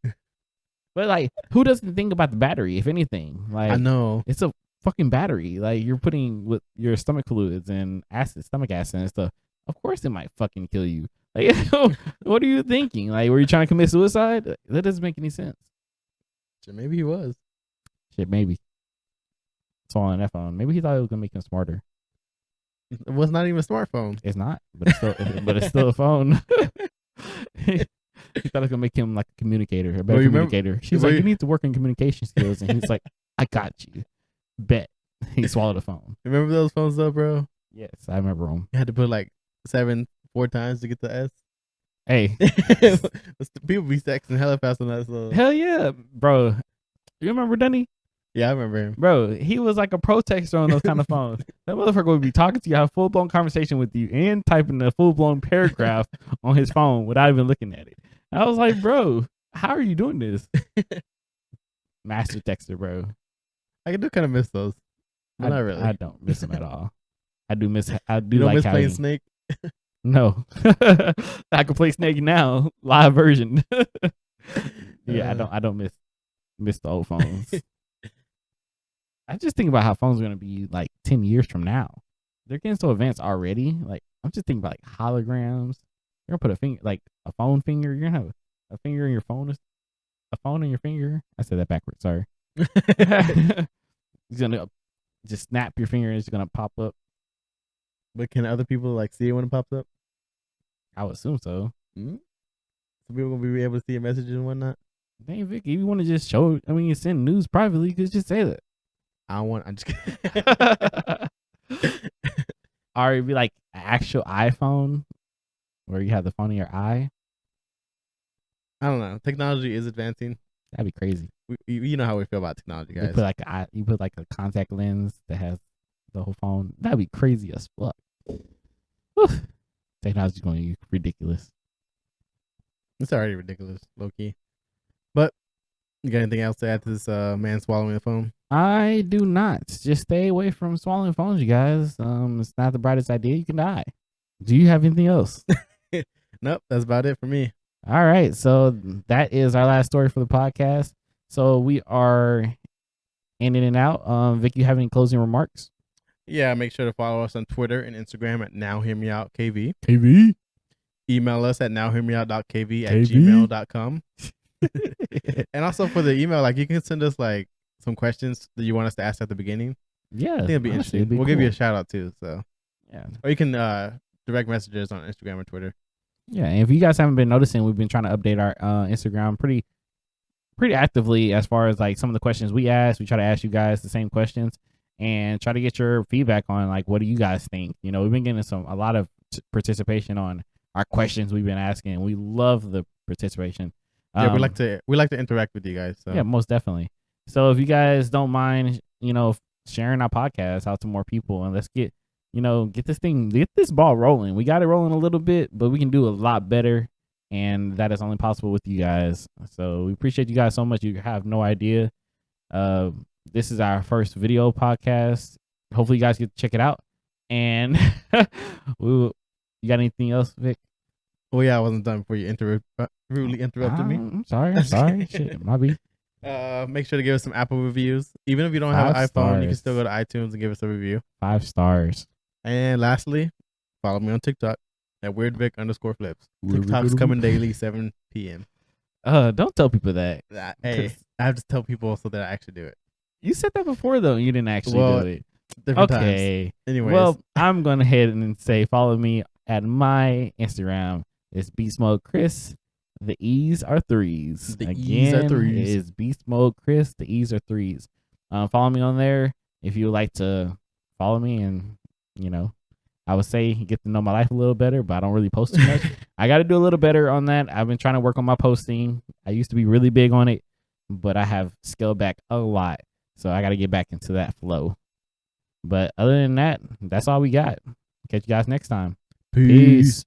But like, who doesn't think about the battery, if anything? Like, I know. It's a fucking battery. Like, you're putting with your stomach fluids and stomach acid and stuff. Of course it might fucking kill you. Like, what are you thinking? Like, were you trying to commit suicide? That doesn't make any sense. Shit, maybe he was. Shit, maybe. Swallowing that phone. Maybe he thought it was going to make him smarter. It was not even a smartphone. It's not, but it's still, but it's still a phone. He thought it was gonna make him like a communicator, a Bro, better you remember- communicator. She's bro, like, you- you need to work on communication skills, and he's like, I got you. Bet. He swallowed the phone. Remember those phones though, bro? Yes, I remember him. You had to put like 4 times to get the S. Hey, People be texting hella fast on that. So. hell yeah, bro. You remember Dunny? Yeah, I remember him. Bro, he was like a pro texter on those kind of phones. That motherfucker would be talking to you, have a full blown conversation with you, and typing a full blown paragraph on his phone without even looking at it. I was like, bro, how are you doing this? Master texter, bro. I do kind of miss those, but not really. I don't miss them at all. I do miss. I do You don't like miss how playing he, Snake? No, I can play Snake now, live version. Yeah, I don't miss the old phones. I just think about how phones are gonna be like 10 years from now. They're getting so advanced already. Like I'm just thinking about like holograms. You're gonna put a finger, like a phone finger. You're gonna have a finger in your phone. A phone in your finger. I said that backwards. Sorry. It's gonna just snap your finger and it's gonna pop up. But can other people like see it when it pops up? I would assume so. Mm-hmm. So people gonna be able to see your messages and whatnot. Dang, Vic, if you want to just show, I mean, you send news privately, you could just say that. I don't want. I'm just kidding. Or it'd be like an actual iPhone where you have the phone in your eye. I don't know. Technology is advancing. That'd be crazy. You know how we feel about technology, guys. You put like a contact lens that has the whole phone. That'd be crazy as fuck. Whew. Technology's going to be ridiculous. It's already ridiculous, low key. But you got anything else to add to this man swallowing the phone? I do not. Just stay away from swallowing phones, you guys. It's not the brightest idea. You can die. Do you have anything else? Nope, that's about it for me. All right, so that is our last story for the podcast. So we are ending it out. Vic, you have any closing remarks? Yeah, make sure to follow us on Twitter and Instagram at nowhearmeout.kv. KV. Email us at nowhearmeout.kv at KV. gmail.com. And also for the email, like you can send us like some questions that you want us to ask at the beginning. Yeah, I think it'd be honestly, interesting. We'll give you a shout out too. So yeah. Or you can direct messages on Instagram or Twitter. Yeah, and if you guys haven't been noticing, we've been trying to update our Instagram pretty actively as far as like some of the questions we ask. We try to ask you guys the same questions and try to get your feedback on like what do you guys think. You know, we've been getting a lot of participation on our questions we've been asking. We love the participation. Yeah, we like to interact with you guys. So. Yeah, most definitely. So if you guys don't mind, you know, sharing our podcast out to more people, and let's get this ball rolling. We got it rolling a little bit, but we can do a lot better, and that is only possible with you guys. So we appreciate you guys so much. You have no idea. This is our first video podcast. Hopefully you guys get to check it out. And you got anything else, Vic? Oh yeah, I wasn't done before you rudely interrupted me. I'm sorry. Shit, my bad. Make sure to give us some Apple reviews. Even if you don't have an iPhone, you can still go to iTunes and give us a review. 5 stars. And lastly, follow me on TikTok at weirdvic_flips. TikTok's coming daily, 7 p.m. Don't tell people that. Hey, I have to tell people so that I actually do it. You said that before though. You didn't actually do it. Different times. Anyways. Well, I'm going ahead and say follow me at my Instagram. It's Beast Mode Chris. The E's are 3s. The E's are 3s. It is Beast Mode Chris. The E's are 3s. Follow me on there if you would like to follow me, and you know, I would say get to know my life a little better, but I don't really post too much. I got to do a little better on that. I've been trying to work on my posting. I used to be really big on it, but I have scaled back a lot, so I got to get back into that flow. But other than that, that's all we got. Catch you guys next time. Peace.